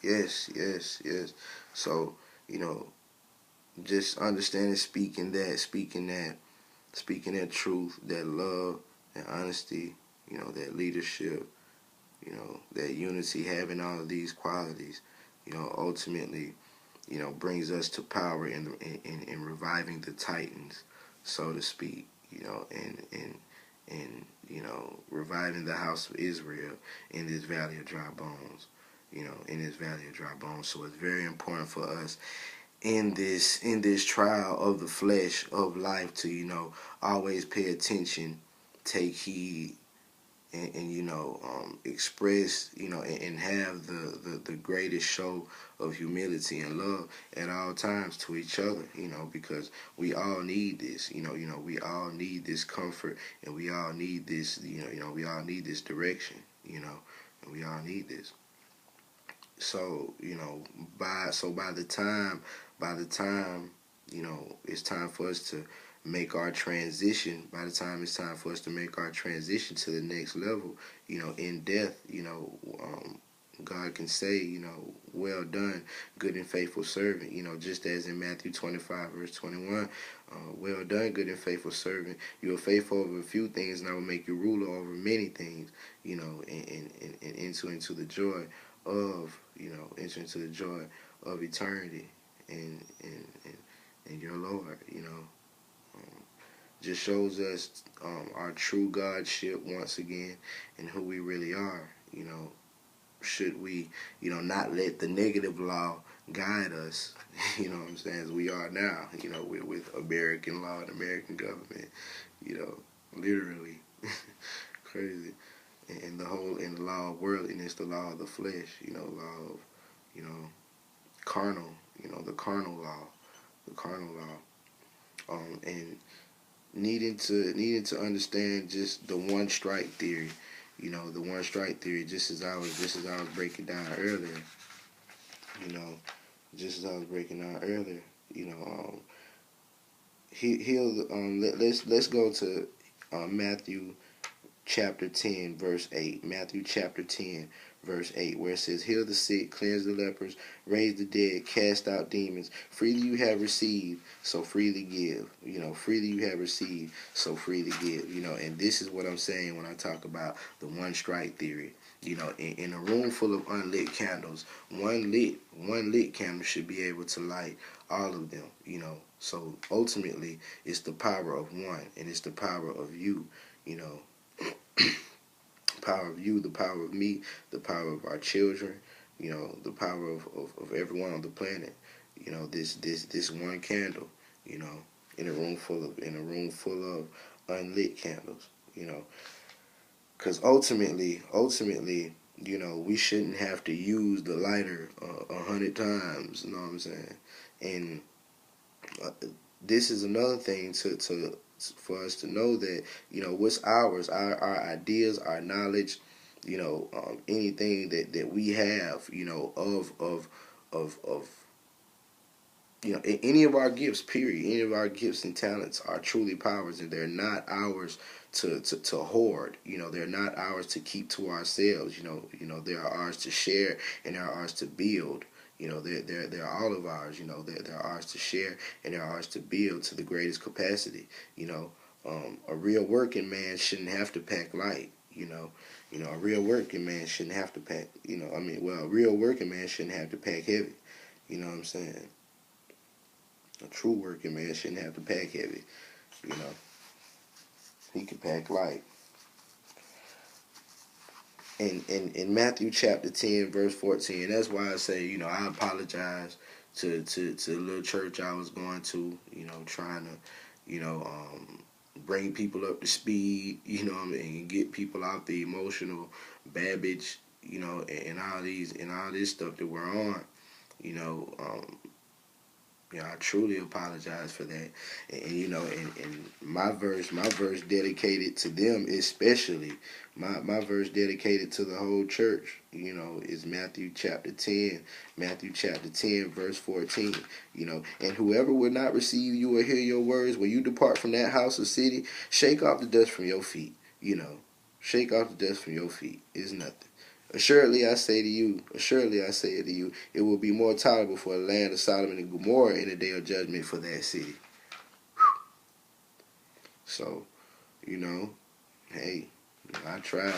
Yes, yes, yes. So, you know, just understanding, speaking that truth, that love, that honesty, that leadership, that unity, having all of these qualities, ultimately, brings us to power in reviving the Titans, so to speak, and reviving the house of Israel in this valley of dry bones, in this valley of dry bones. So it's very important for us in this trial of the flesh of life to always pay attention, take heed, and express, and have the greatest show of humility and love at all times to each other, because we all need this, we all need this comfort, and we all need this, we all need this direction, and we all need this. So by the time it's time for us to make our transition, by the time it's time for us to make our transition to the next level, in death, God can say, well done, good and faithful servant, just as in Matthew 25, verse 21, well done, good and faithful servant. You are faithful over a few things, and I will make you ruler over many things, and enter into the joy of, enter into the joy of eternity and your Lord, just shows us our true Godship once again and who we really are, should we, not let the negative law guide us, what I'm saying, as we are now, with American law and American government, literally crazy. And the law of worldliness, the law of the flesh, law of, carnal, the carnal law, and needing to understand just the one strike theory, the one strike theory, just as I was breaking down earlier, just as I was breaking down earlier, let's go to Matthew chapter 10, verse 8. Matthew chapter 10, verse 8, where it says, heal the sick, cleanse the lepers, raise the dead, cast out demons. Freely you have received, so freely give. Freely you have received, so freely give. And this is what I'm saying when I talk about the one strike theory. In a room full of unlit candles, one lit candle should be able to light all of them. So ultimately, it's the power of one, and it's the power of you. Power of you, the power of me, the power of our children, the power of everyone on the planet. This one candle, in a room full of unlit candles, because ultimately, we shouldn't have to use the lighter 100 times. You know what I'm saying? And this is another thing for us to know that what's ours, our ideas, our knowledge, anything that we have, of any of our gifts, period, any of our gifts and talents are truly powers, and they're not ours to hoard. They're not ours to keep to ourselves. They're ours to share, and they're ours to build. They're all of ours. They're ours to share, and they're ours to build to the greatest capacity. A real working man shouldn't have to pack light. A real working man shouldn't have to pack. A real working man shouldn't have to pack heavy. You know what I'm saying? A true working man shouldn't have to pack heavy. He can pack light. In Matthew chapter 10, verse 14, that's why I say, I apologize to the little church I was going to, trying to, bring people up to speed, and get people out the emotional babbage, and all this stuff that we're on, I truly apologize for that. And my verse dedicated to them, especially my verse dedicated to the whole church, is Matthew chapter 10, verse 14, and whoever will not receive you or hear your words when you depart from that house or city, shake off the dust from your feet, shake off the dust from your feet. It's nothing. assuredly I say it to you, it will be more tolerable for the land of Sodom and Gomorrah in the day of judgment for that city. So, you know, hey, I tried.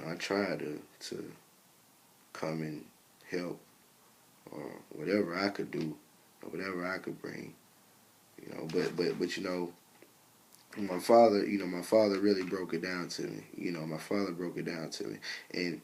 I tried to come and help or whatever I could do or whatever I could bring. But my father really broke it down to me. My father broke it down to me, and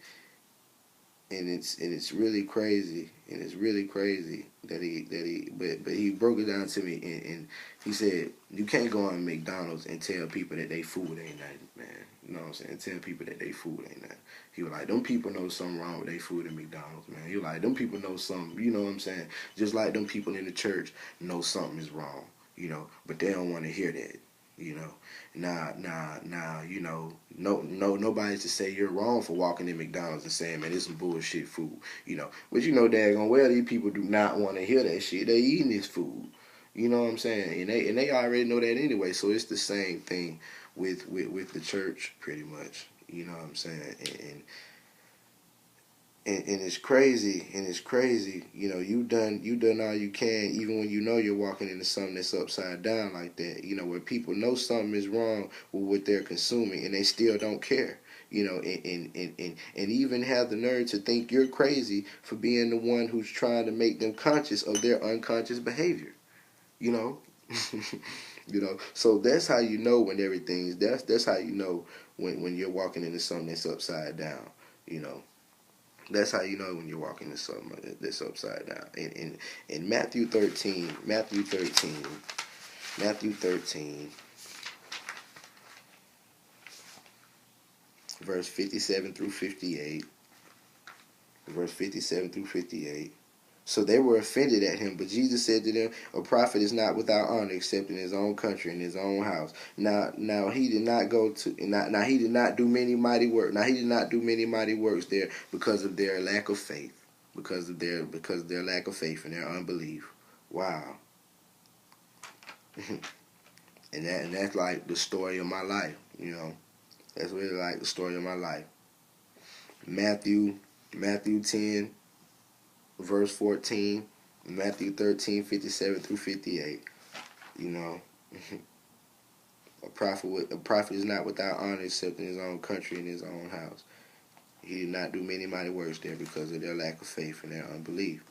it's really crazy, and it's really crazy but he broke it down to me, and he said you can't go on McDonald's and tell people that they food ain't nothing, man. You know what I'm saying? Tell people that they food ain't nothing. He was like, them people know something wrong with their food in McDonald's, man. He was like, them people know something, you know what I'm saying? Just like them people in the church know something is wrong, but they don't want to hear that, you know. Nah, nobody's to say you're wrong for walking in McDonald's and saying, man, this some bullshit food, But daggone well, these people do not want to hear that shit. They eating this food. You know what I'm saying? And they already know that anyway. So it's the same thing with the church, pretty much. You know what I'm saying? And it's crazy, you done all you can, even when you're walking into something that's upside down like that, where people know something is wrong with what they're consuming and they still don't care, and even have the nerve to think you're crazy for being the one who's trying to make them conscious of their unconscious behavior, you know. So that's how you know when that's how you know when you're walking into something that's upside down, you know. That's how you know when you're walking into something that's upside down. In Matthew 13, verse 57 through 58, So they were offended at him, but Jesus said to them, "A prophet is not without honor except in his own country and his own house." Now he did not go to now he did not do many mighty works. Now he did not do many mighty works there because of their lack of faith, because of their lack of faith and their unbelief. Wow. and that's like the story of my life. That's really like the story of my life. Matthew 10. Verse 14, Matthew 13, 57 through 58. A prophet is not without honor except in his own country and his own house. He did not do many mighty works there because of their lack of faith and their unbelief.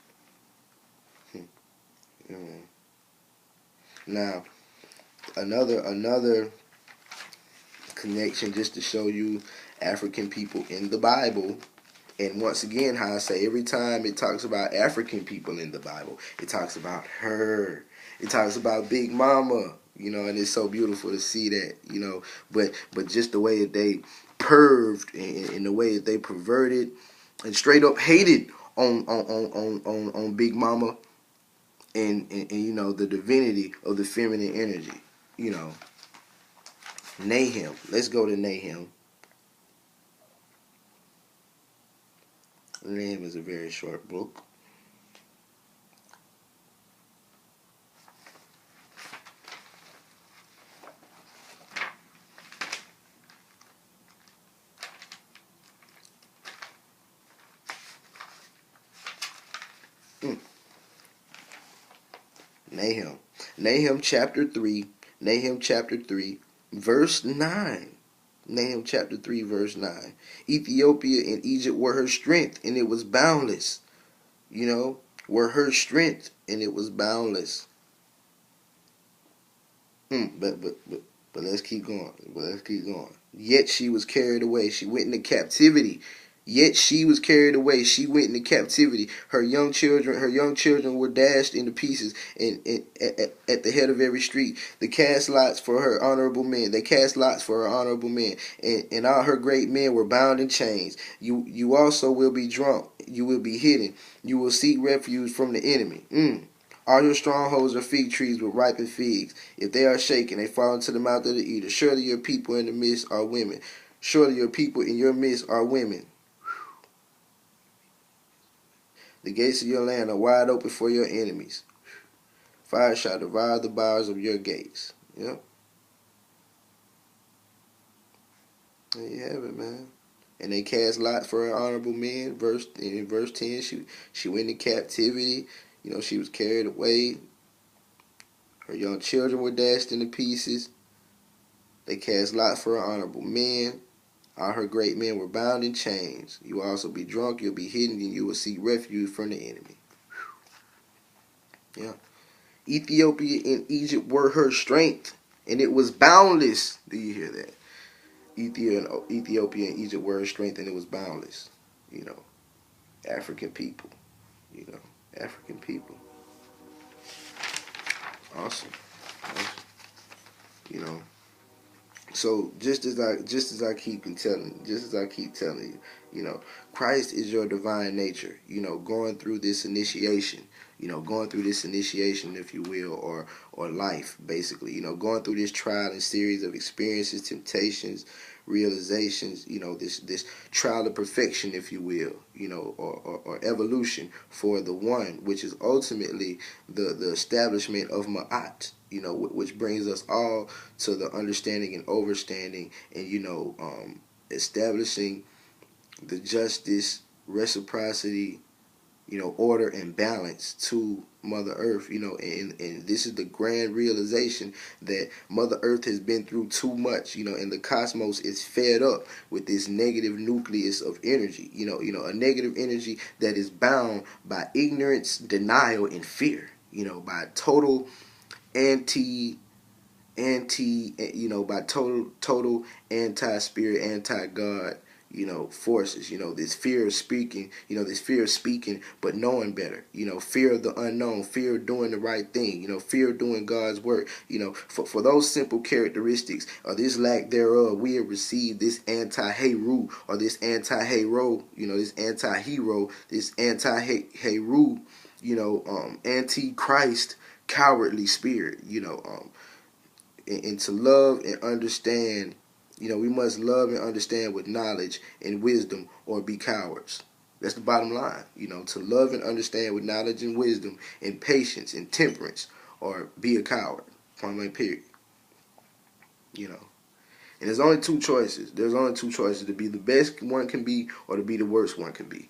Now, another connection just to show you African people in the Bible. And once again, how I say, every time it talks about African people in the Bible, it talks about her. It talks about Big Mama, and it's so beautiful to see that, but just the way that they perved and the way that they perverted and straight up hated on Big Mama and the divinity of the feminine energy, Nahum. Let's go to Nahum. Nahum is a very short book. Nahum chapter 3, verse 9. Nahum chapter 3, verse 9. Ethiopia and Egypt were her strength, and it was boundless. Were her strength, and it was boundless. But let's keep going. Yet she was carried away. She went into captivity. Yet she was carried away. She went into captivity. Her young children were dashed into pieces at the head of every street. They cast lots for her honorable men. And all her great men were bound in chains. You also will be drunk. You will be hidden. You will seek refuge from the enemy. All your strongholds are fig trees with ripened figs. If they are shaken, they fall into the mouth of the eater. Surely your people in the midst are women. Surely your people in your midst are women. The gates of your land are wide open for your enemies. Fire shall devour the bars of your gates. Yep. There you have it, man. and they cast lot for an honorable man. In verse 10, she went into captivity. You know, she was carried away. Her young children were dashed into pieces. They cast lot for an honorable man. All her great men were bound in chains. You will also be drunk, you'll be hidden, and you will seek refuge from the enemy. Yeah. Ethiopia and Egypt were her strength, and it was boundless. Do you hear that? Ethiopia and Egypt were her strength, and it was boundless. You know, African people. You know, African people. Awesome. Awesome. You know. So just as I keep telling you, you know, Christ is your divine nature. You know, going through this initiation, if you will, or life basically. You know, going through this trial and series of experiences, temptations, realizations. You know, this trial of perfection, if you will. You know, or evolution for the one, which is ultimately the establishment of Ma'at. You know, which brings us all to the understanding and overstanding, and establishing the justice, reciprocity, order and balance to Mother Earth. And this is the grand realization that Mother Earth has been through too much. And the cosmos is fed up with this negative nucleus of energy. A negative energy that is bound by ignorance, denial, and fear. By total anti by total anti-spirit, anti-God, forces. This fear of speaking, but knowing better. Fear of the unknown, fear of doing the right thing. Fear of doing God's work. For those simple characteristics or this lack thereof, we have received this anti-Heru or this anti-hero. This anti-hero, this anti-Heru. Anti-Christ, cowardly spirit. And to love and understand, we must love and understand with knowledge and wisdom or be cowards. That's the bottom line. To love and understand with knowledge and wisdom and patience and temperance or be a coward. Point blank, period. And there's only two choices. To be the best one can be or to be the worst one can be.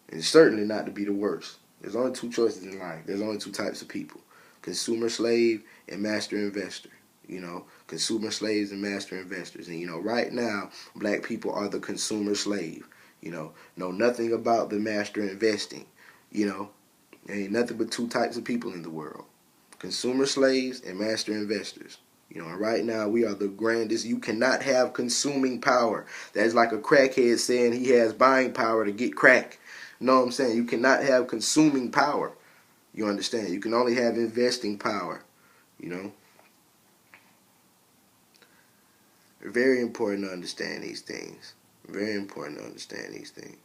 And certainly not to be the worst. There's only two choices in life. There's only two types of people: consumer slave and master investor. Consumer slaves and master investors. And right now, black people are the consumer slave. Know nothing about the master investing. There ain't nothing but two types of people in the world: consumer slaves and master investors. And right now we are the grandest. You cannot have consuming power. That's like a crackhead saying he has buying power to get crack. You know what I'm saying? You cannot have consuming power. You understand? You can only have investing power. Very important to understand these things. Very important to understand these things.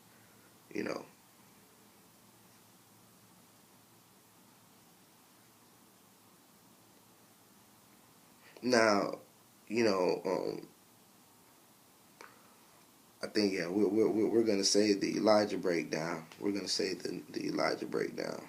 Now, I think we're gonna say the Elijah breakdown. We're gonna say the Elijah breakdown.